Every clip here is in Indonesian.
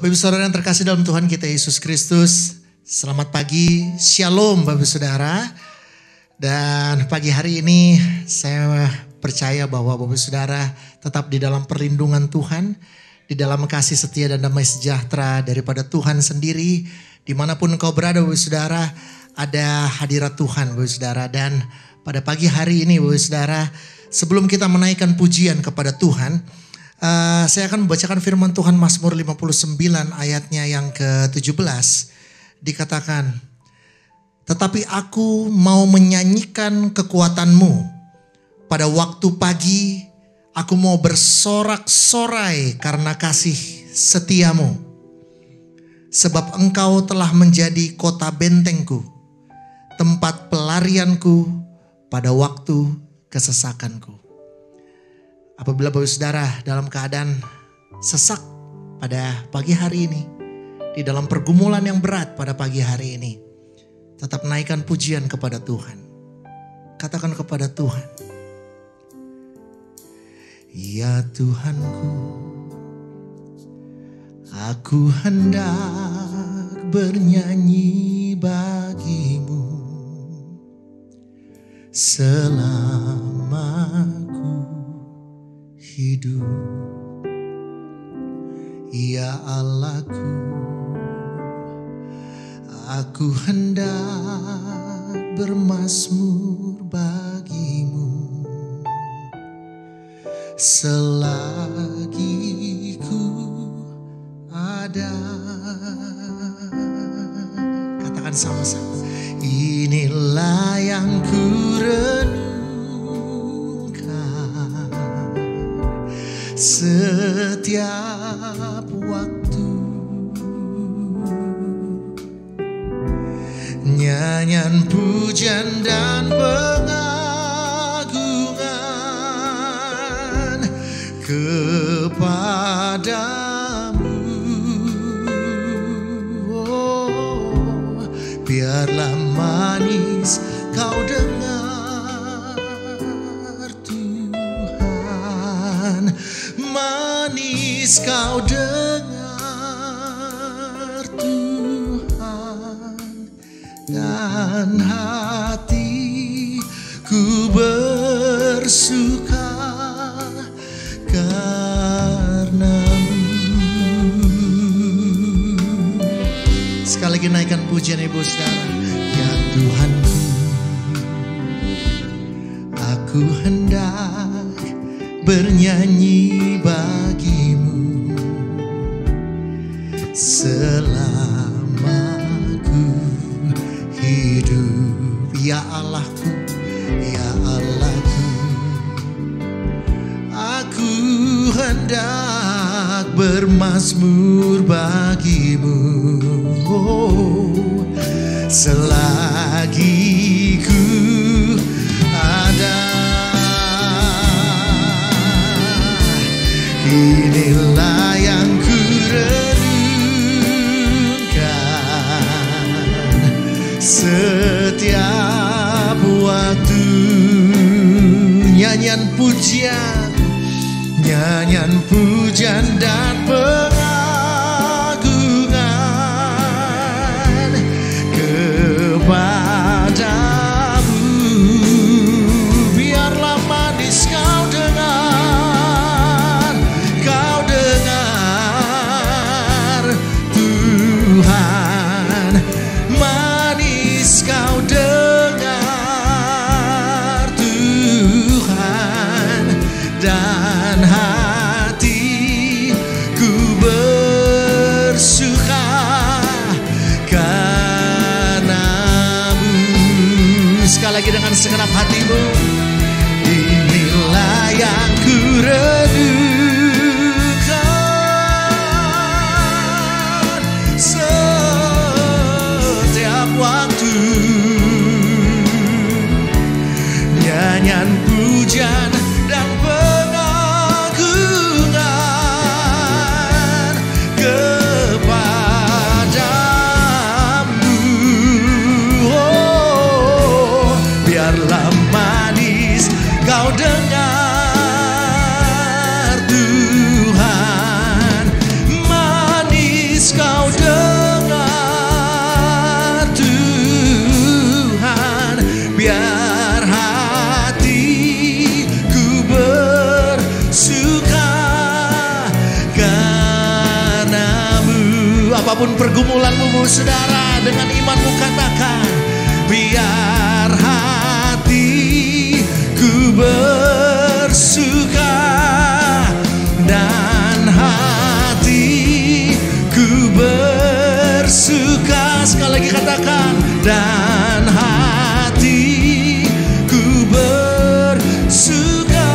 Bapak Ibu Saudara yang terkasih dalam Tuhan kita Yesus Kristus, selamat pagi, shalom Bapak Ibu Saudara. Dan pagi hari ini saya percaya bahwa Bapak Ibu Saudara tetap di dalam perlindungan Tuhan, di dalam kasih setia dan damai sejahtera daripada Tuhan sendiri. Dimanapun engkau berada Bapak Ibu Saudara, ada hadirat Tuhan Bapak Ibu Saudara. Dan pada pagi hari ini Bapak Ibu Saudara, sebelum kita menaikkan pujian kepada Tuhan, saya akan membacakan firman Tuhan Mazmur 59 ayatnya yang ke-17. Dikatakan, tetapi aku mau menyanyikan kekuatanmu. Pada waktu pagi aku mau bersorak-sorai karena kasih setiamu. Sebab engkau telah menjadi kota bentengku, tempat pelarianku pada waktu kesesakanku. Apabila Bapak Saudara dalam keadaan sesak pada pagi hari ini, di dalam pergumulan yang berat pada pagi hari ini, tetap naikkan pujian kepada Tuhan. Katakan kepada Tuhan, ya Tuhanku, aku hendak bernyanyi bagimu selama hidup. Ya Allahku, aku hendak bermazmur bagimu selagi ku ada. Katakan sama-sama, inilah yang ku setiap waktu, nyanyian pujian dan pengagungan kepadamu. Oh, biarlah manis kau dengar Tuhan, manis kau dengar Tuhan, dan hatiku bersuka karenamu. Sekali lagi naikkan pujian Ibu Saudara. Ya Tuhanku, aku hendak bernyanyi bagimu selama ku hidup. Ya Allahku, ya Allahku, aku hendak bermazmur bagimu selagi ku ada. Inilah yang ku renungkan setiap waktu, nyanyian pujian dan pengagungan kepadamu. Biarlah manis kau dengar Tuhan, manis kau dengar Tuhan, dan hatiku bersuka karenamu. Sekali lagi dengan segenap hatimu, inilah yang ku renungkan setiap waktu, nyanyian pujian dan pengagungan kepadamu. Oh, biarlah manis kau dengar Apapun pergumulanmu Bapak Saudara, dengan imanmu katakan, biar hatiku bersuka dan hatiku bersuka. Sekali lagi katakan, dan hatiku bersuka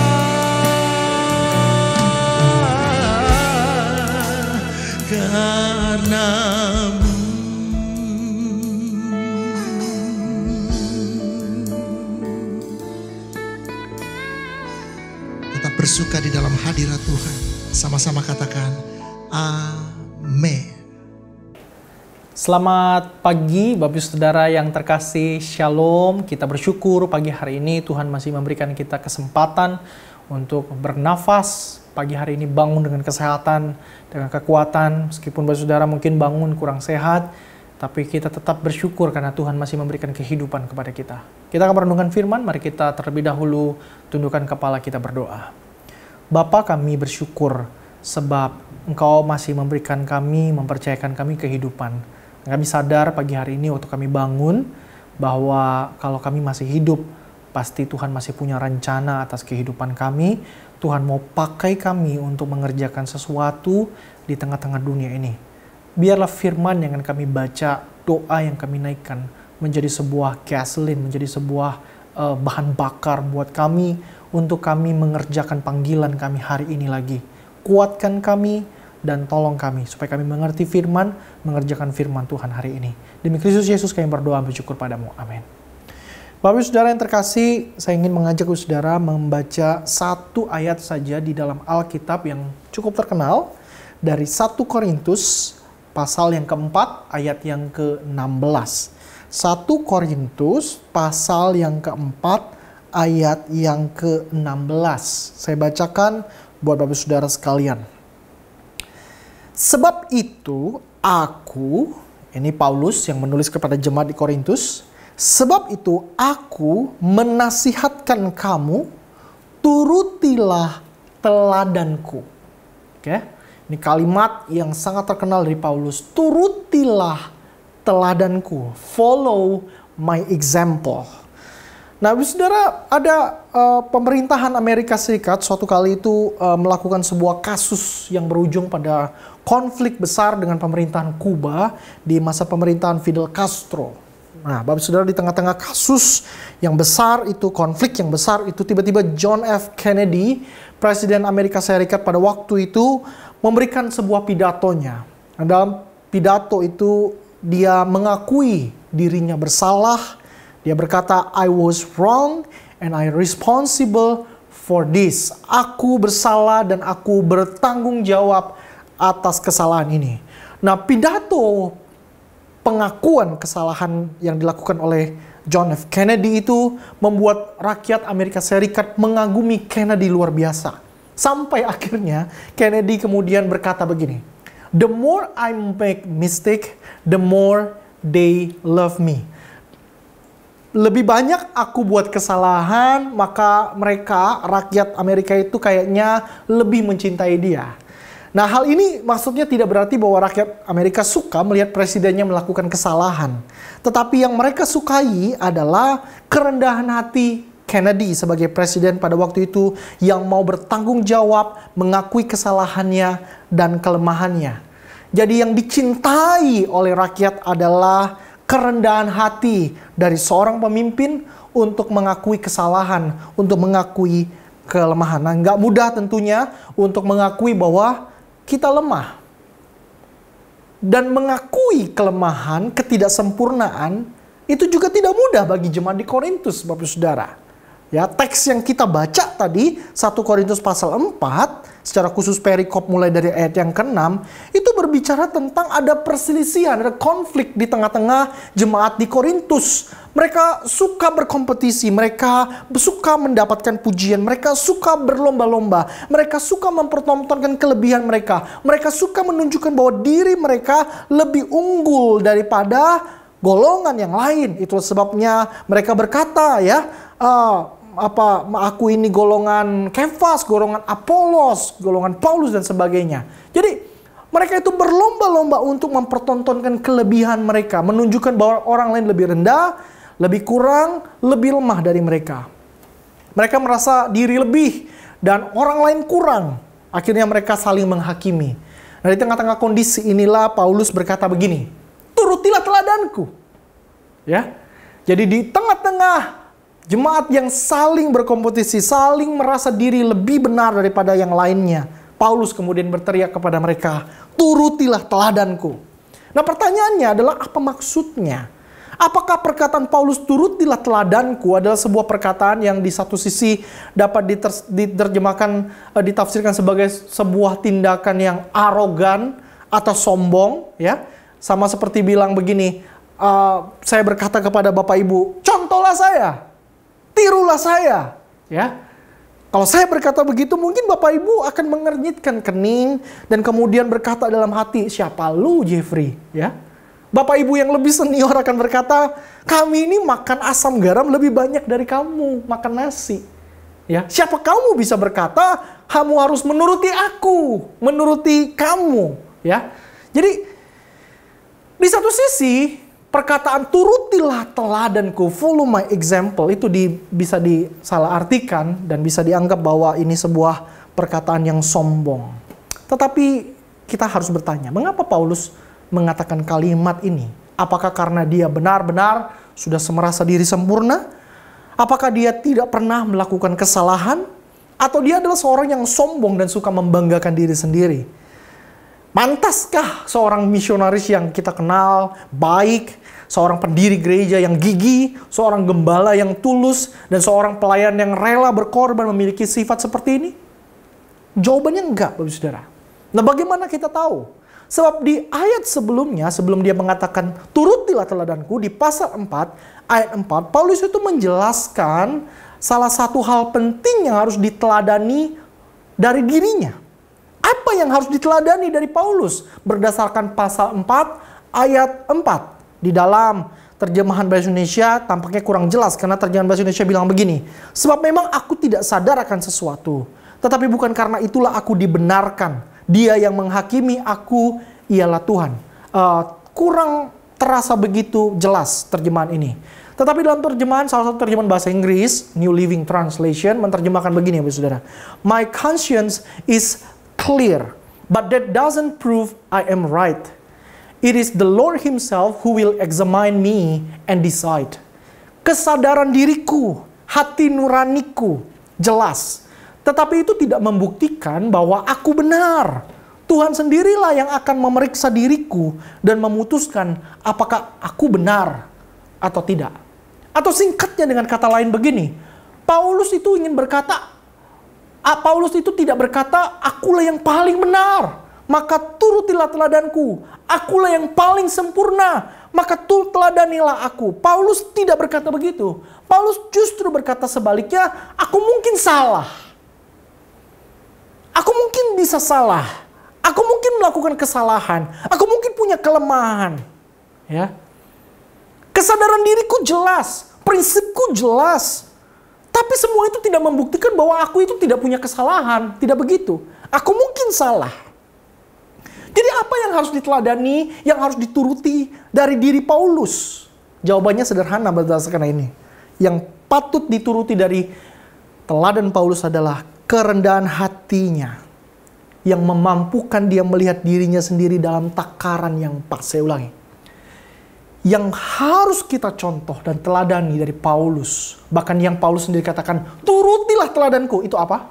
karenamu. Tetap bersuka di dalam hadirat Tuhan. Sama-sama katakan, amin. Selamat pagi Bapak Saudara yang terkasih, Shalom. Kita bersyukur pagi hari ini Tuhan masih memberikan kita kesempatan untuk bernafas. Pagi hari ini bangun dengan kesehatan, dengan kekuatan. Meskipun Bapak Saudara mungkin bangun kurang sehat, tapi kita tetap bersyukur karena Tuhan masih memberikan kehidupan kepada kita. Kita akan merenungkan firman, mari kita terlebih dahulu tundukkan kepala kita berdoa. Bapa, kami bersyukur sebab Engkau masih memberikan kami, mempercayakan kami kehidupan. Kami sadar pagi hari ini waktu kami bangun bahwa kalau kami masih hidup, pasti Tuhan masih punya rencana atas kehidupan kami. Tuhan mau pakai kami untuk mengerjakan sesuatu di tengah-tengah dunia ini. Biarlah firman yang akan kami baca, doa yang kami naikkan menjadi sebuah gasoline, menjadi sebuah bahan bakar buat kami untuk kami mengerjakan panggilan kami hari ini lagi. Kuatkan kami dan tolong kami supaya kami mengerti firman, mengerjakan firman Tuhan hari ini. Demi Kristus Yesus kami berdoa bersyukur padamu. Amin. Bapak Saudara yang terkasih, saya ingin mengajak Saudara membaca satu ayat saja di dalam Alkitab yang cukup terkenal dari 1 Korintus pasal yang keempat ayat yang ke-16. 1 Korintus pasal yang keempat ayat yang ke-16. Saya bacakan buat Bapak Saudara sekalian. Sebab itu aku, ini Paulus yang menulis kepada jemaat di Korintus, sebab itu aku menasihatkan kamu, turutilah teladanku. Oke, ini kalimat yang sangat terkenal dari Paulus, turutilah teladanku, follow my example. Nah, saudara, ada pemerintahan Amerika Serikat suatu kali itu melakukan sebuah kasus yang berujung pada konflik besar dengan pemerintahan Kuba di masa pemerintahan Fidel Castro. Nah, Bapak Saudara, di tengah-tengah kasus yang besar itu, konflik yang besar itu, tiba-tiba John F. Kennedy, Presiden Amerika Serikat pada waktu itu, memberikan sebuah pidatonya. Nah, dalam pidato itu, dia mengakui dirinya bersalah. Dia berkata, I was wrong and I responsible for this. Aku bersalah dan aku bertanggung jawab atas kesalahan ini. Nah, pidato pengakuan kesalahan yang dilakukan oleh John F. Kennedy itu membuat rakyat Amerika Serikat mengagumi Kennedy luar biasa. Sampai akhirnya Kennedy kemudian berkata begini, the more I make mistake, the more they love me. Lebih banyak aku buat kesalahan, maka mereka, rakyat Amerika itu kayaknya lebih mencintai dia. Nah, hal ini maksudnya tidak berarti bahwa rakyat Amerika suka melihat presidennya melakukan kesalahan. Tetapi yang mereka sukai adalah kerendahan hati Kennedy sebagai presiden pada waktu itu yang mau bertanggung jawab, mengakui kesalahannya dan kelemahannya. Jadi yang dicintai oleh rakyat adalah kerendahan hati dari seorang pemimpin untuk mengakui kesalahan, untuk mengakui kelemahan. Nah, nggak mudah tentunya untuk mengakui bahwa kita lemah. Dan mengakui kelemahan, ketidaksempurnaan, itu juga tidak mudah bagi jemaat di Korintus, Bapak Saudara. Ya, teks yang kita baca tadi, 1 Korintus pasal 4, secara khusus perikop mulai dari ayat yang ke-6, itu berbicara tentang ada perselisihan, ada konflik di tengah-tengah jemaat di Korintus. Mereka suka berkompetisi, mereka suka mendapatkan pujian, mereka suka berlomba-lomba, mereka suka mempertontonkan kelebihan mereka, mereka suka menunjukkan bahwa diri mereka lebih unggul daripada golongan yang lain. Itu sebabnya mereka berkata, ya, aku ini golongan Kefas, golongan Apolos, golongan Paulus dan sebagainya. Jadi Mereka itu berlomba-lomba untuk mempertontonkan kelebihan mereka, menunjukkan bahwa orang lain lebih rendah, lebih kurang, lebih lemah dari mereka. Mereka merasa diri lebih dan orang lain kurang. Akhirnya mereka saling menghakimi. Nah, di tengah-tengah kondisi inilah Paulus berkata begini, turutilah teladanku. Ya. Jadi di tengah-tengah jemaat yang saling berkompetisi, saling merasa diri lebih benar daripada yang lainnya, Paulus kemudian berteriak kepada mereka, turutilah teladanku. Nah, pertanyaannya adalah apa maksudnya? Apakah perkataan Paulus turutilah teladanku adalah sebuah perkataan yang di satu sisi dapat diterjemahkan, ditafsirkan sebagai sebuah tindakan yang arogan atau sombong, ya? Sama seperti bilang begini, saya berkata kepada Bapak Ibu, contohlah saya, tirulah saya, ya. Kalau saya berkata begitu, mungkin Bapak Ibu akan mengernyitkan kening dan kemudian berkata dalam hati, siapa lu Jeffrey, ya? Bapak Ibu yang lebih senior akan berkata, kami ini makan asam garam lebih banyak dari kamu makan nasi. Ya, siapa kamu bisa berkata, kamu harus menuruti aku, menuruti kamu, ya. Jadi di satu sisi perkataan turutilah teladanku, follow my example, itu bisa disalahartikan dan bisa dianggap bahwa ini sebuah perkataan yang sombong. Tetapi kita harus bertanya, mengapa Paulus mengatakan kalimat ini? Apakah karena dia benar-benar sudah merasa diri sempurna? Apakah dia tidak pernah melakukan kesalahan? Atau dia adalah seorang yang sombong dan suka membanggakan diri sendiri? Pantaskah seorang misionaris yang kita kenal baik, seorang pendiri gereja yang gigih, seorang gembala yang tulus, dan seorang pelayan yang rela berkorban memiliki sifat seperti ini? Jawabannya enggak, Bapak Saudara. Nah, bagaimana kita tahu? Sebab di ayat sebelumnya, sebelum dia mengatakan turutilah teladanku, di pasal 4, ayat 4, Paulus itu menjelaskan salah satu hal penting yang harus diteladani dari dirinya. Apa yang harus diteladani dari Paulus? Berdasarkan pasal 4, ayat 4. Di dalam terjemahan Bahasa Indonesia tampaknya kurang jelas, karena terjemahan Bahasa Indonesia bilang begini, sebab memang aku tidak sadar akan sesuatu, tetapi bukan karena itulah aku dibenarkan. Dia yang menghakimi aku ialah Tuhan. Kurang terasa begitu jelas terjemahan ini. Tetapi dalam terjemahan, salah satu terjemahan bahasa Inggris, New Living Translation, menerjemahkan begini, Bapak Saudara. My conscience is clear, but that doesn't prove I am right. It is the Lord Himself who will examine me and decide. Kesadaran diriku, hati nuraniku, jelas. Tetapi itu tidak membuktikan bahwa aku benar. Tuhan sendirilah yang akan memeriksa diriku dan memutuskan apakah aku benar atau tidak. Atau singkatnya dengan kata lain begini, Paulus itu ingin berkata, Paulus itu tidak berkata, akulah yang paling benar, maka turutilah teladanku. Akulah yang paling sempurna, maka teladanilah aku. Paulus tidak berkata begitu. Paulus justru berkata sebaliknya, aku mungkin salah. Aku mungkin bisa salah. Aku mungkin melakukan kesalahan. Aku mungkin punya kelemahan. Ya. Kesadaran diriku jelas. Prinsipku jelas. Tapi semua itu tidak membuktikan bahwa aku itu tidak punya kesalahan. Tidak begitu. Aku mungkin salah. Jadi apa yang harus diteladani, yang harus dituruti dari diri Paulus? Jawabannya sederhana berdasarkan ini. Yang patut dituruti dari teladan Paulus adalah kerendahan hatinya yang memampukan dia melihat dirinya sendiri dalam takaran yang pas. Saya ulangi. Yang harus kita contoh dan teladani dari Paulus, bahkan yang Paulus sendiri katakan, turutilah teladanku, itu apa?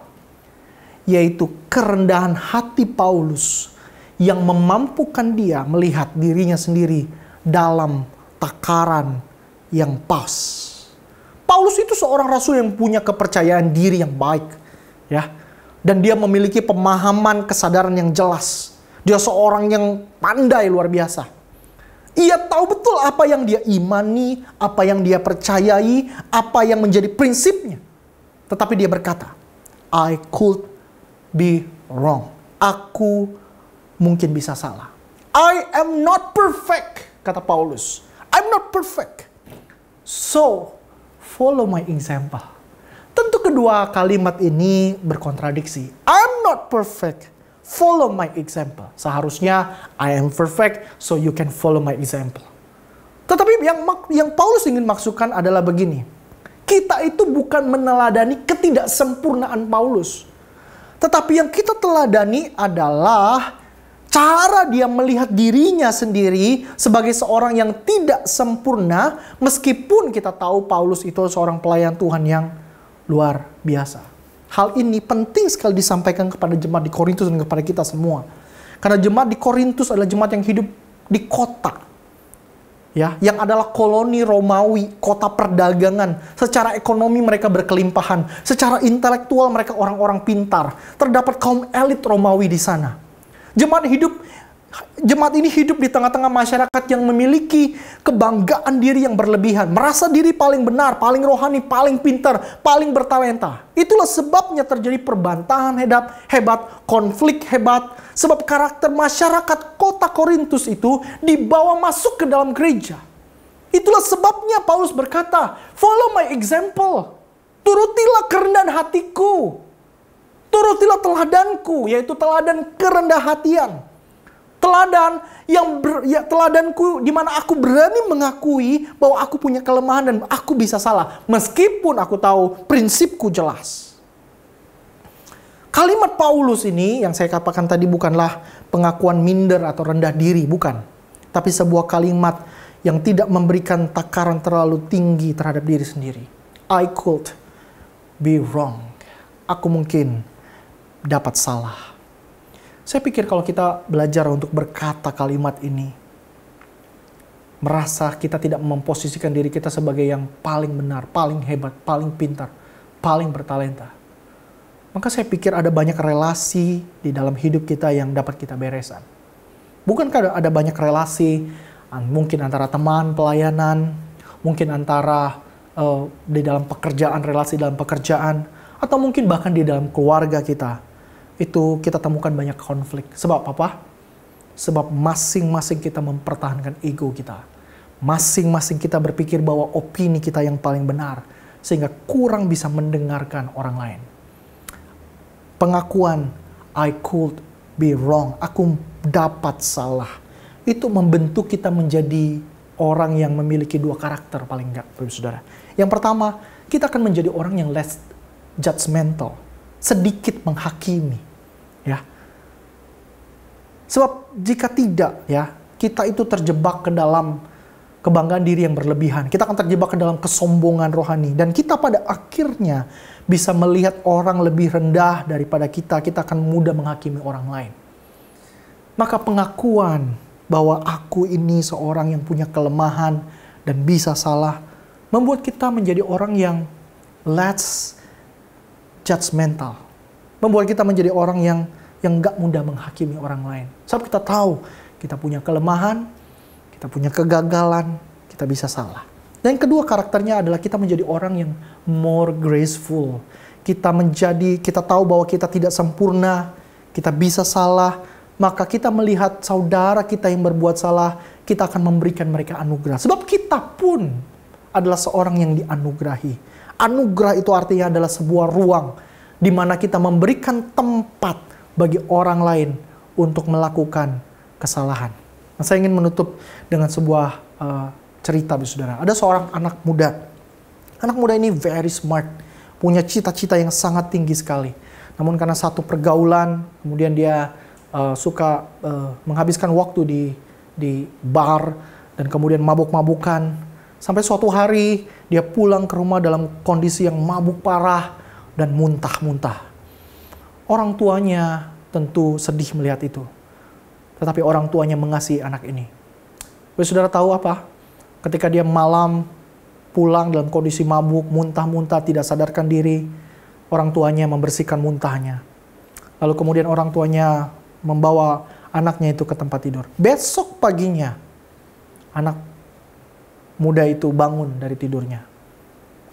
Yaitu kerendahan hati Paulus yang memampukan dia melihat dirinya sendiri dalam takaran yang pas. Paulus itu seorang rasul yang punya kepercayaan diri yang baik. Ya, dan dia memiliki pemahaman kesadaran yang jelas. Dia seorang yang pandai luar biasa. Ia tahu betul apa yang dia imani, apa yang dia percayai, apa yang menjadi prinsipnya. Tetapi dia berkata, I could be wrong. Aku mungkin bisa salah. I am not perfect, kata Paulus. I'm not perfect. So, follow my example. Tentu kedua kalimat ini berkontradiksi. I'm not perfect. Follow my example. Seharusnya I am perfect, so you can follow my example. Tetapi yang Paulus ingin maksudkan adalah begini. Kita itu bukan meneladani ketidaksempurnaan Paulus. Tetapi yang kita teladani adalah cara dia melihat dirinya sendiri sebagai seorang yang tidak sempurna, meskipun kita tahu Paulus itu seorang pelayan Tuhan yang luar biasa. Hal ini penting sekali disampaikan kepada jemaat di Korintus dan kepada kita semua. Karena jemaat di Korintus adalah jemaat yang hidup di kota, ya, yang adalah koloni Romawi, kota perdagangan. Secara ekonomi mereka berkelimpahan, secara intelektual mereka orang-orang pintar. Terdapat kaum elit Romawi di sana. Jemaat ini hidup di tengah-tengah masyarakat yang memiliki kebanggaan diri yang berlebihan. Merasa diri paling benar, paling rohani, paling pintar, paling bertalenta. Itulah sebabnya terjadi perbantahan hebat, konflik hebat. Sebab karakter masyarakat kota Korintus itu dibawa masuk ke dalam gereja. Itulah sebabnya Paulus berkata, follow my example. Turutilah kerendahan hatiku. Turutilah teladanku, yaitu teladan kerendah hatian. Teladanku di mana aku berani mengakui bahwa aku punya kelemahan dan aku bisa salah. Meskipun aku tahu prinsipku jelas. Kalimat Paulus ini yang saya katakan tadi bukanlah pengakuan minder atau rendah diri, bukan. Tapi sebuah kalimat yang tidak memberikan takaran terlalu tinggi terhadap diri sendiri. I could be wrong. Aku mungkin dapat salah. Saya pikir kalau kita belajar untuk berkata kalimat ini, merasa kita tidak memposisikan diri kita sebagai yang paling benar, paling hebat, paling pintar, paling bertalenta, maka saya pikir ada banyak relasi di dalam hidup kita yang dapat kita beresan. Bukankah ada banyak relasi, mungkin antara teman, pelayanan, mungkin antara di dalam pekerjaan, relasi dalam pekerjaan, atau mungkin bahkan di dalam keluarga kita. Itu kita temukan banyak konflik. Sebab apa? Sebab masing-masing kita mempertahankan ego kita. Masing-masing kita berpikir bahwa opini kita yang paling benar. Sehingga kurang bisa mendengarkan orang lain. Pengakuan, I could be wrong. Aku dapat salah. Itu membentuk kita menjadi orang yang memiliki dua karakter paling enggak, Bapak Saudara. Yang pertama, kita akan menjadi orang yang less judgmental. Sedikit menghakimi. Ya. Sebab jika tidak, ya, kita itu terjebak ke dalam kebanggaan diri yang berlebihan. Kita akan terjebak ke dalam kesombongan rohani. Dan kita pada akhirnya bisa melihat orang lebih rendah daripada kita. Kita akan mudah menghakimi orang lain. Maka pengakuan bahwa aku ini seorang yang punya kelemahan dan bisa salah, membuat kita menjadi orang yang less judgmental. Membuat kita menjadi orang yang gak mudah menghakimi orang lain. Sebab kita tahu kita punya kelemahan, kita punya kegagalan, kita bisa salah. Dan yang kedua karakternya adalah kita menjadi orang yang more graceful. Kita tahu bahwa kita tidak sempurna, kita bisa salah, maka kita melihat saudara kita yang berbuat salah, kita akan memberikan mereka anugerah. Sebab kita pun adalah seorang yang dianugerahi. Anugerah itu artinya adalah sebuah ruang di mana kita memberikan tempat bagi orang lain untuk melakukan kesalahan. Nah, saya ingin menutup dengan sebuah cerita, saudara. Ada seorang anak muda. Anak muda ini very smart, punya cita-cita yang sangat tinggi sekali. Namun karena satu pergaulan, kemudian dia suka menghabiskan waktu di bar dan kemudian mabuk-mabukan. Sampai suatu hari dia pulang ke rumah dalam kondisi yang mabuk parah dan muntah-muntah. Orang tuanya tentu sedih melihat itu. Tetapi orang tuanya mengasihi anak ini. Saudara tahu apa? Ketika dia malam pulang dalam kondisi mabuk, muntah-muntah, tidak sadarkan diri, orang tuanya membersihkan muntahnya. Lalu kemudian orang tuanya membawa anaknya itu ke tempat tidur. Besok paginya, anak muda itu bangun dari tidurnya.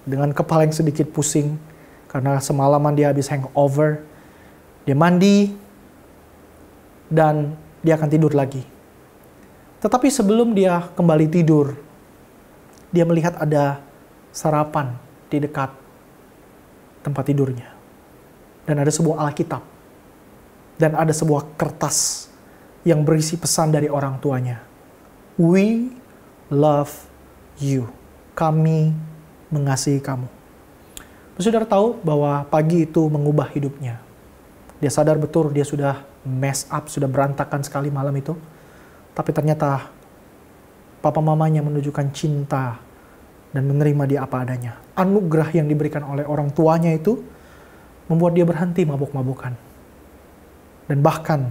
Dengan kepala yang sedikit pusing, karena semalaman dia habis hangover. Dia mandi, dan dia akan tidur lagi. Tetapi sebelum dia kembali tidur, dia melihat ada sarapan di dekat tempat tidurnya. Dan ada sebuah Alkitab. Dan ada sebuah kertas yang berisi pesan dari orang tuanya. We love you. Kami mengasihi kamu. Saudara tahu bahwa pagi itu mengubah hidupnya. Dia sadar betul dia sudah mess up, sudah berantakan sekali malam itu. Tapi ternyata papa mamanya menunjukkan cinta dan menerima dia apa adanya. Anugerah yang diberikan oleh orang tuanya itu membuat dia berhenti mabuk-mabukan. Dan bahkan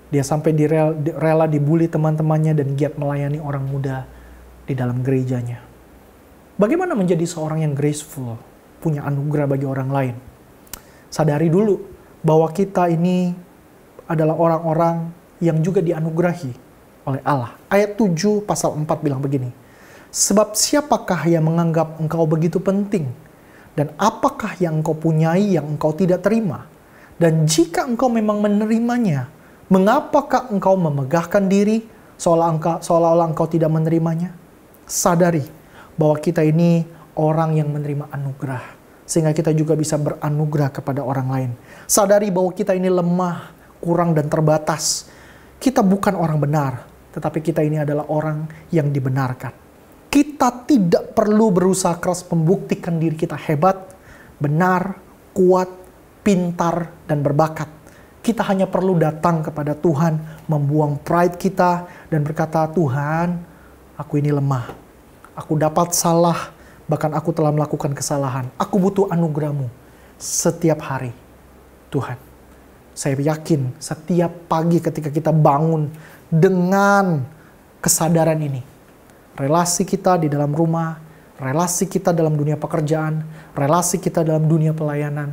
dia sampai rela dibully teman-temannya dan giat melayani orang muda di dalam gerejanya. Bagaimana menjadi seorang yang graceful, punya anugerah bagi orang lain? Sadari dulu bahwa kita ini adalah orang-orang yang juga dianugerahi oleh Allah. Ayat 7 pasal 4 bilang begini. Sebab siapakah yang menganggap engkau begitu penting? Dan apakah yang engkau punyai yang engkau tidak terima? Dan jika engkau memang menerimanya, mengapakah engkau memegahkan diri seolah-olah engkau tidak menerimanya? Sadari bahwa kita ini orang yang menerima anugerah, sehingga kita juga bisa beranugerah kepada orang lain. Sadari bahwa kita ini lemah, kurang dan terbatas. Kita bukan orang benar, tetapi kita ini adalah orang yang dibenarkan. Kita tidak perlu berusaha keras membuktikan diri kita hebat, benar, kuat, pintar, dan berbakat. Kita hanya perlu datang kepada Tuhan, membuang pride kita, dan berkata, Tuhan, aku ini lemah. Aku dapat salah, bahkan aku telah melakukan kesalahan. Aku butuh anugerah-Mu setiap hari. Tuhan, saya yakin setiap pagi ketika kita bangun dengan kesadaran ini, relasi kita di dalam rumah, relasi kita dalam dunia pekerjaan, relasi kita dalam dunia pelayanan,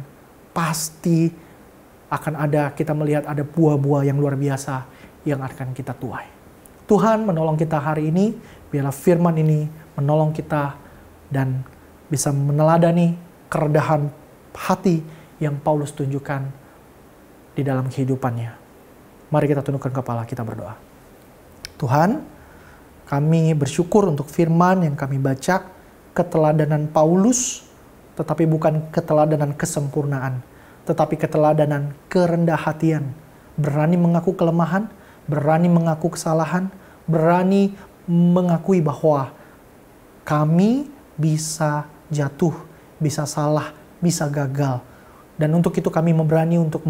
pasti akan ada, kita melihat ada buah-buah yang luar biasa yang akan kita tuai. Tuhan menolong kita hari ini, biarlah firman ini menolong kita dan bisa meneladani kerendahan hati yang Paulus tunjukkan di dalam kehidupannya. Mari kita tundukkan kepala, kita berdoa. Tuhan, kami bersyukur untuk firman yang kami baca, keteladanan Paulus, tetapi bukan keteladanan kesempurnaan, tetapi keteladanan kerendah hatian, berani mengaku kelemahan, berani mengaku kesalahan, berani mengakui bahwa kami bisa jatuh, bisa salah, bisa gagal. Dan untuk itu kami berani untuk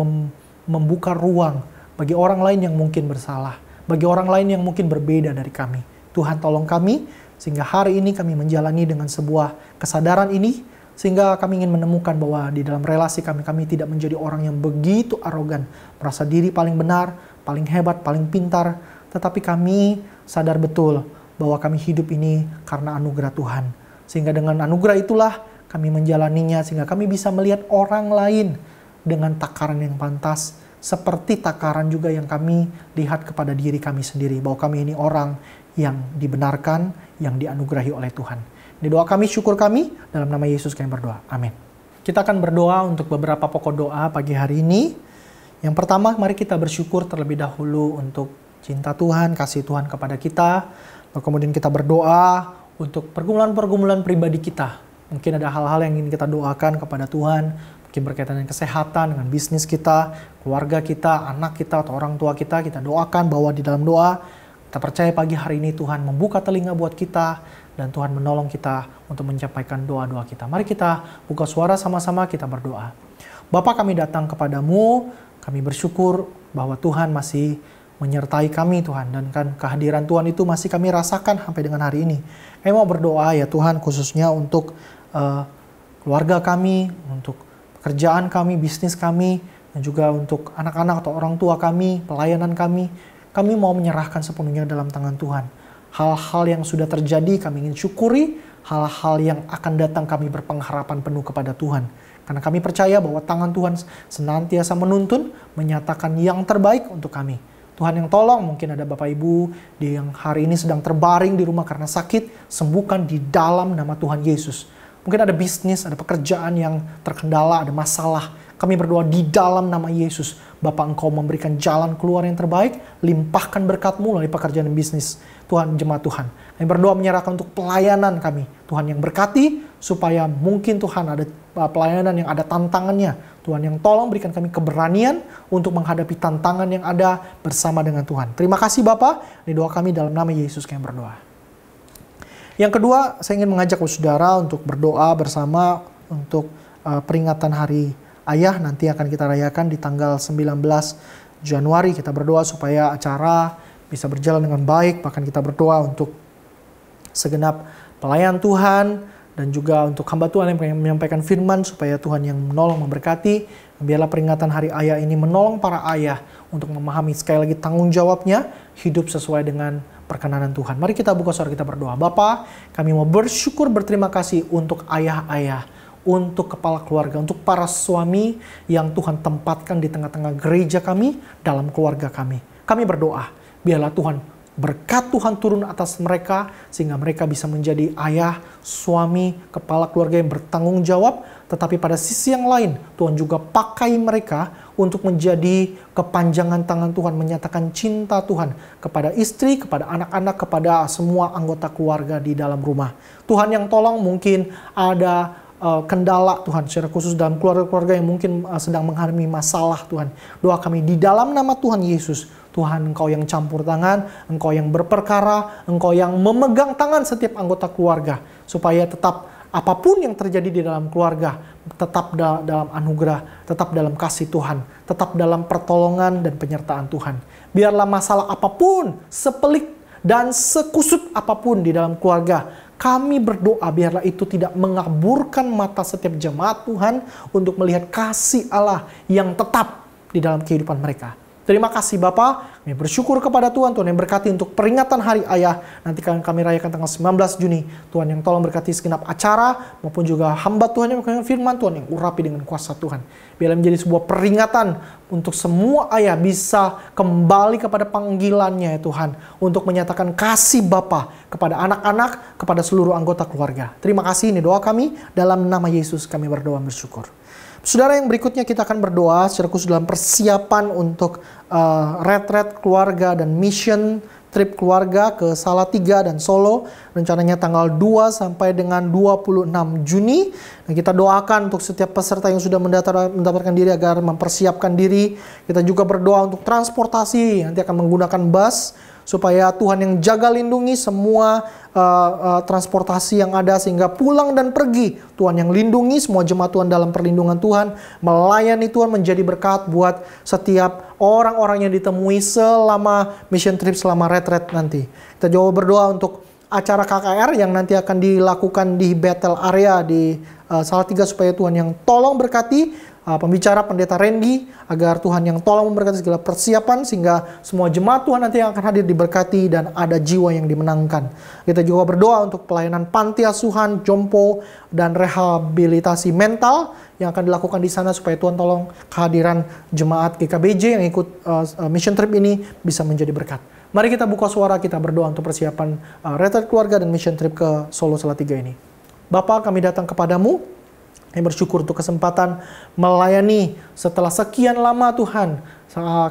membuka ruang bagi orang lain yang mungkin bersalah, bagi orang lain yang mungkin berbeda dari kami. Tuhan tolong kami, sehingga hari ini kami menjalani dengan sebuah kesadaran ini, sehingga kami ingin menemukan bahwa di dalam relasi kami tidak menjadi orang yang begitu arogan, merasa diri paling benar, paling hebat, paling pintar, tetapi kami sadar betul bahwa kami hidup ini karena anugerah Tuhan. Sehingga dengan anugerah itulah kami menjalaninya, sehingga kami bisa melihat orang lain dengan takaran yang pantas, seperti takaran juga yang kami lihat kepada diri kami sendiri, bahwa kami ini orang yang dibenarkan, yang dianugerahi oleh Tuhan. Ini doa kami, syukur kami, dalam nama Yesus kami berdoa. Amin. Kita akan berdoa untuk beberapa pokok doa pagi hari ini. Yang pertama, mari kita bersyukur terlebih dahulu untuk cinta Tuhan, kasih Tuhan kepada kita. Kemudian kita berdoa untuk pergumulan-pergumulan pribadi kita. Mungkin ada hal-hal yang ingin kita doakan kepada Tuhan. Mungkin berkaitan dengan kesehatan, dengan bisnis kita, keluarga kita, anak kita, atau orang tua kita. Kita doakan bahwa di dalam doa, kita percaya pagi hari ini Tuhan membuka telinga buat kita. Dan Tuhan menolong kita untuk menyampaikan doa-doa kita. Mari kita buka suara sama-sama, kita berdoa. Bapa, kami datang kepadamu. Kami bersyukur bahwa Tuhan masih menyertai kami Tuhan, dan kan kehadiran Tuhan itu masih kami rasakan sampai dengan hari ini. Kami mau berdoa ya Tuhan, khususnya untuk keluarga kami, untuk pekerjaan kami, bisnis kami, dan juga untuk anak-anak atau orang tua kami, pelayanan kami. Kami mau menyerahkan sepenuhnya dalam tangan Tuhan. Hal-hal yang sudah terjadi kami ingin syukuri, hal-hal yang akan datang kami berpengharapan penuh kepada Tuhan. Karena kami percaya bahwa tangan Tuhan senantiasa menuntun, menyatakan yang terbaik untuk kami. Tuhan yang tolong, mungkin ada Bapak Ibu yang hari ini sedang terbaring di rumah karena sakit, sembuhkan di dalam nama Tuhan Yesus. Mungkin ada bisnis, ada pekerjaan yang terkendala, ada masalah. Kami berdoa di dalam nama Yesus. Bapak, Engkau memberikan jalan keluar yang terbaik, limpahkan berkat-Mu melalui pekerjaan dan bisnis. Tuhan, jemaat Tuhan. Kami berdoa menyerahkan untuk pelayanan kami. Tuhan yang berkati, supaya mungkin Tuhan ada pelayanan yang ada tantangannya. Tuhan yang tolong berikan kami keberanian untuk menghadapi tantangan yang ada bersama dengan Tuhan. Terima kasih Bapa, ini doa kami dalam nama Yesus kami berdoa. Yang kedua, saya ingin mengajak saudara untuk berdoa bersama untuk peringatan Hari Ayah. Nanti akan kita rayakan di tanggal 19 Januari. Kita berdoa supaya acara bisa berjalan dengan baik. Bahkan kita berdoa untuk segenap pelayan Tuhan dan juga untuk hamba Tuhan yang menyampaikan firman supaya Tuhan yang menolong memberkati. Biarlah peringatan Hari Ayah ini menolong para ayah untuk memahami sekali lagi tanggung jawabnya hidup sesuai dengan perkenanan Tuhan. Mari kita buka suara kita berdoa. Bapa, kami mau bersyukur berterima kasih untuk ayah-ayah, untuk kepala keluarga, untuk para suami yang Tuhan tempatkan di tengah-tengah gereja kami, dalam keluarga kami. Kami berdoa, biarlah Tuhan berkat Tuhan turun atas mereka, sehingga mereka bisa menjadi ayah, suami, kepala keluarga yang bertanggung jawab. Tetapi pada sisi yang lain, Tuhan juga pakai mereka untuk menjadi kepanjangan tangan Tuhan, menyatakan cinta Tuhan kepada istri, kepada anak-anak, kepada semua anggota keluarga di dalam rumah. Tuhan yang tolong, mungkin ada kendala Tuhan, secara khusus dalam keluarga-keluarga yang mungkin sedang mengalami masalah Tuhan. Doa kami di dalam nama Tuhan Yesus, Tuhan Engkau yang campur tangan, Engkau yang berperkara, Engkau yang memegang tangan setiap anggota keluarga, supaya tetap apapun yang terjadi di dalam keluarga, tetap dalam anugerah, tetap dalam kasih Tuhan, tetap dalam pertolongan dan penyertaan Tuhan. Biarlah masalah apapun, sepelik dan sekusut apapun di dalam keluarga, kami berdoa biarlah itu tidak mengaburkan mata setiap jemaat Tuhan untuk melihat kasih Allah yang tetap di dalam kehidupan mereka. Terima kasih Bapa, kami bersyukur kepada Tuhan yang berkati untuk peringatan Hari Ayah. Nanti kami rayakan tanggal 19 Juni. Tuhan yang tolong berkati segenap acara, maupun juga hamba Tuhan yang menyampaikan firman Tuhan yang urapi dengan kuasa Tuhan. Biarlah menjadi sebuah peringatan untuk semua ayah bisa kembali kepada panggilannya ya Tuhan, untuk menyatakan kasih Bapa kepada anak-anak, kepada seluruh anggota keluarga. Terima kasih, ini doa kami, dalam nama Yesus kami berdoa bersyukur. Saudara, yang berikutnya kita akan berdoa secara khusus dalam persiapan untuk retret keluarga dan mission trip keluarga ke Salatiga dan Solo. Rencananya tanggal 2 sampai dengan 26 Juni. Dan kita doakan untuk setiap peserta yang sudah mendaftarkan diri agar mempersiapkan diri. Kita juga berdoa untuk transportasi, nanti akan menggunakan bus, supaya Tuhan yang jaga lindungi semua transportasi yang ada, sehingga pulang dan pergi Tuhan yang lindungi semua jemaat Tuhan dalam perlindungan Tuhan, melayani Tuhan, menjadi berkat buat setiap orang-orang yang ditemui selama mission trip, selama retret nanti. Kita juga berdoa untuk acara KKR yang nanti akan dilakukan di Bethel area di Salatiga, supaya Tuhan yang tolong berkati pembicara Pendeta Randy, agar Tuhan yang tolong memberkati segala persiapan, sehingga semua jemaat Tuhan nanti yang akan hadir diberkati dan ada jiwa yang dimenangkan. Kita juga berdoa untuk pelayanan panti asuhan, jompo, dan rehabilitasi mental yang akan dilakukan di sana, supaya Tuhan tolong kehadiran jemaat GKBJ yang ikut mission trip ini bisa menjadi berkat. Mari kita buka suara, kita berdoa untuk persiapan retret keluarga dan mission trip ke Solo Salatiga ini. Bapa, kami datang kepadamu, kami bersyukur untuk kesempatan melayani setelah sekian lama Tuhan.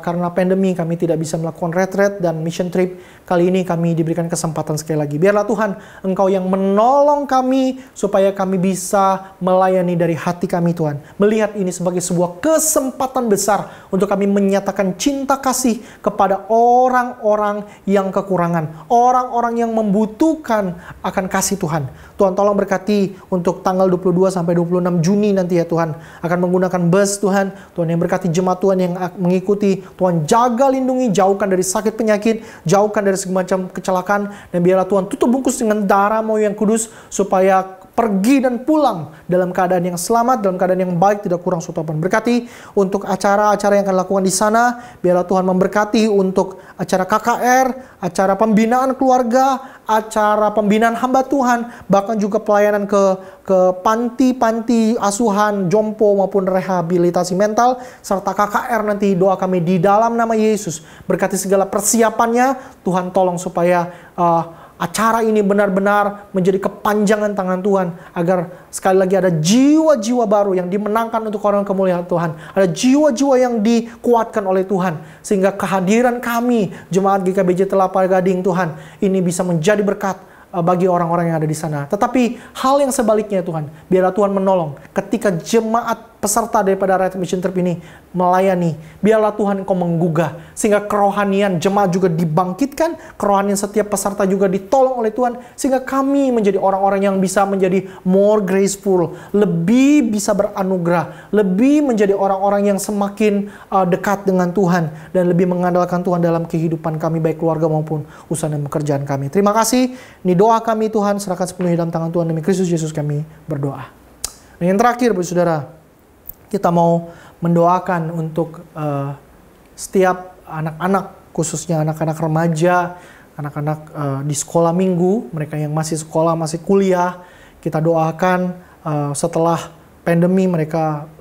Karena pandemi kami tidak bisa melakukan retret dan mission trip. Kali ini kami diberikan kesempatan sekali lagi. Biarlah Tuhan Engkau yang menolong kami supaya kami bisa melayani dari hati kami Tuhan. Melihat ini sebagai sebuah kesempatan besar untuk kami menyatakan cinta kasih kepada orang-orang yang kekurangan. Orang-orang yang membutuhkan akan kasih Tuhan. Tuhan tolong berkati untuk tanggal 22 sampai 26 Juni nanti ya Tuhan. Akan menggunakan bus Tuhan. Tuhan yang berkati jemaat Tuhan yang mengikuti. Tuhan jaga lindungi, jauhkan dari sakit penyakit, jauhkan dari segala macam kecelakaan, dan biarlah Tuhan tutup bungkus dengan darah-Mu yang kudus, supaya pergi dan pulang dalam keadaan yang selamat, dalam keadaan yang baik, tidak kurang suatu apapun. Berkati untuk acara-acara yang akan dilakukan di sana. Biarlah Tuhan memberkati untuk acara KKR, acara pembinaan keluarga, acara pembinaan hamba Tuhan, bahkan juga pelayanan ke panti-panti asuhan, jompo maupun rehabilitasi mental, serta KKR nanti. Doa kami di dalam nama Yesus. Berkati segala persiapannya. Tuhan tolong supaya acara ini benar-benar menjadi kepanjangan tangan Tuhan, agar sekali lagi ada jiwa-jiwa baru yang dimenangkan untuk orang kemuliaan Tuhan. Ada jiwa-jiwa yang dikuatkan oleh Tuhan, sehingga kehadiran kami, jemaat GKBJ Telapa Gading Tuhan, ini bisa menjadi berkat bagi orang-orang yang ada di sana. Tetapi hal yang sebaliknya Tuhan, biarlah Tuhan menolong ketika jemaat peserta daripada Right Mission Trip ini melayani. Biarlah Tuhan Engkau menggugah, sehingga kerohanian jemaat juga dibangkitkan, kerohanian setiap peserta juga ditolong oleh Tuhan, sehingga kami menjadi orang-orang yang bisa menjadi more graceful, lebih bisa beranugerah, lebih menjadi orang-orang yang semakin dekat dengan Tuhan, dan lebih mengandalkan Tuhan dalam kehidupan kami, baik keluarga maupun usaha dan pekerjaan kami. Terima kasih. Ini doa kami Tuhan, serahkan sepenuhnya dalam tangan Tuhan, demi Kristus Yesus kami berdoa. Dan yang terakhir, saudara, kita mau mendoakan untuk setiap anak-anak, khususnya anak-anak remaja, anak-anak di sekolah minggu, mereka yang masih sekolah, masih kuliah. Kita doakan setelah pandemi mereka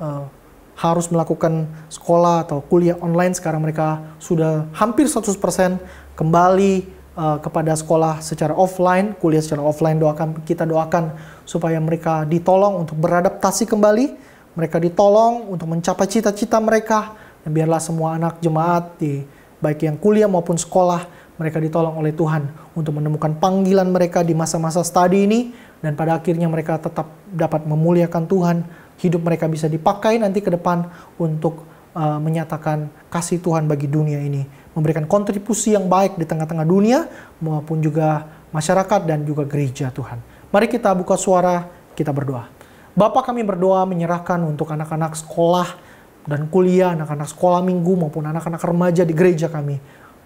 harus melakukan sekolah atau kuliah online. Sekarang mereka sudah hampir 100% kembali kepada sekolah secara offline, kuliah secara offline. Kita doakan supaya mereka ditolong untuk beradaptasi kembali, mereka ditolong untuk mencapai cita-cita mereka, dan biarlah semua anak jemaat, baik yang kuliah maupun sekolah, mereka ditolong oleh Tuhan untuk menemukan panggilan mereka di masa-masa studi ini, dan pada akhirnya mereka tetap dapat memuliakan Tuhan, hidup mereka bisa dipakai nanti ke depan untuk menyatakan kasih Tuhan bagi dunia ini, memberikan kontribusi yang baik di tengah-tengah dunia maupun juga masyarakat dan juga gereja Tuhan. Mari kita buka suara, kita berdoa. Bapa, kami berdoa menyerahkan untuk anak-anak sekolah dan kuliah, anak-anak sekolah minggu maupun anak-anak remaja di gereja kami.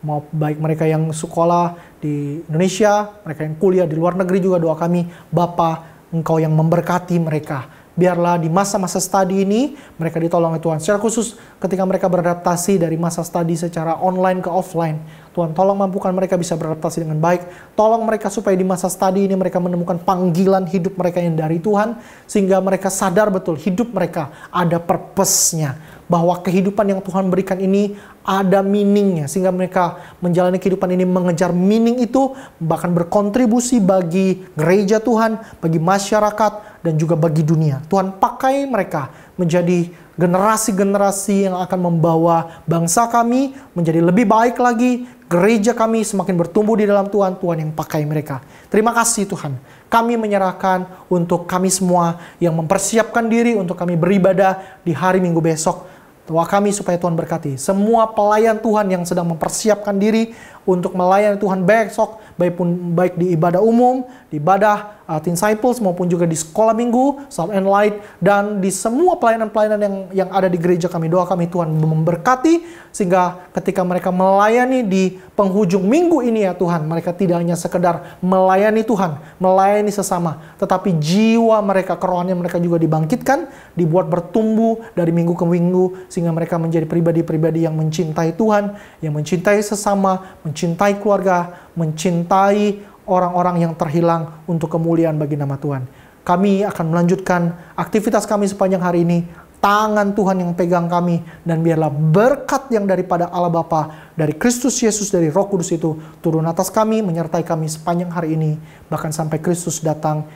Mau baik mereka yang sekolah di Indonesia, mereka yang kuliah di luar negeri juga, doa kami, Bapa, Engkau yang memberkati mereka. Biarlah di masa-masa studi ini mereka ditolong oleh Tuhan. Secara khusus ketika mereka beradaptasi dari masa studi secara online ke offline, Tuhan tolong mampukan mereka bisa beradaptasi dengan baik. Tolong mereka supaya di masa studi ini mereka menemukan panggilan hidup mereka yang dari Tuhan, sehingga mereka sadar betul hidup mereka ada purpose-nya, bahwa kehidupan yang Tuhan berikan ini ada meaning-nya, sehingga mereka menjalani kehidupan ini mengejar meaning itu, bahkan berkontribusi bagi gereja Tuhan, bagi masyarakat, dan juga bagi dunia. Tuhan pakai mereka menjadi generasi-generasi yang akan membawa bangsa kami menjadi lebih baik lagi, gereja kami semakin bertumbuh di dalam Tuhan, Tuhan yang pakai mereka. Terima kasih Tuhan. Kami menyerahkan untuk kami semua yang mempersiapkan diri untuk kami beribadah di hari Minggu besok. Doa kami supaya Tuhan berkati semua pelayan Tuhan yang sedang mempersiapkan diri untuk melayani Tuhan besok, baik di ibadah umum, di ibadah Teen Disciples, maupun juga di sekolah minggu, Salt and Light, dan di semua pelayanan-pelayanan yang ada di gereja kami. Doa kami Tuhan memberkati, sehingga ketika mereka melayani di penghujung minggu ini ya Tuhan, mereka tidak hanya sekedar melayani Tuhan, melayani sesama, tetapi jiwa mereka, kerohanian mereka juga dibangkitkan, dibuat bertumbuh dari minggu ke minggu, sehingga mereka menjadi pribadi-pribadi yang mencintai Tuhan, yang mencintai sesama, mencintai keluarga, mencintai orang-orang yang terhilang untuk kemuliaan bagi nama Tuhan. Kami akan melanjutkan aktivitas kami sepanjang hari ini. Tangan Tuhan yang pegang kami, dan biarlah berkat yang daripada Allah Bapa, dari Kristus Yesus, dari Roh Kudus itu turun atas kami, menyertai kami sepanjang hari ini, bahkan sampai Kristus datang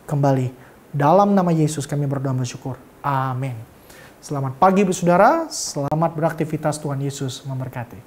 kembali. Dalam nama Yesus kami berdoa bersyukur. Amin. Selamat pagi saudara, selamat beraktivitas, Tuhan Yesus memberkati.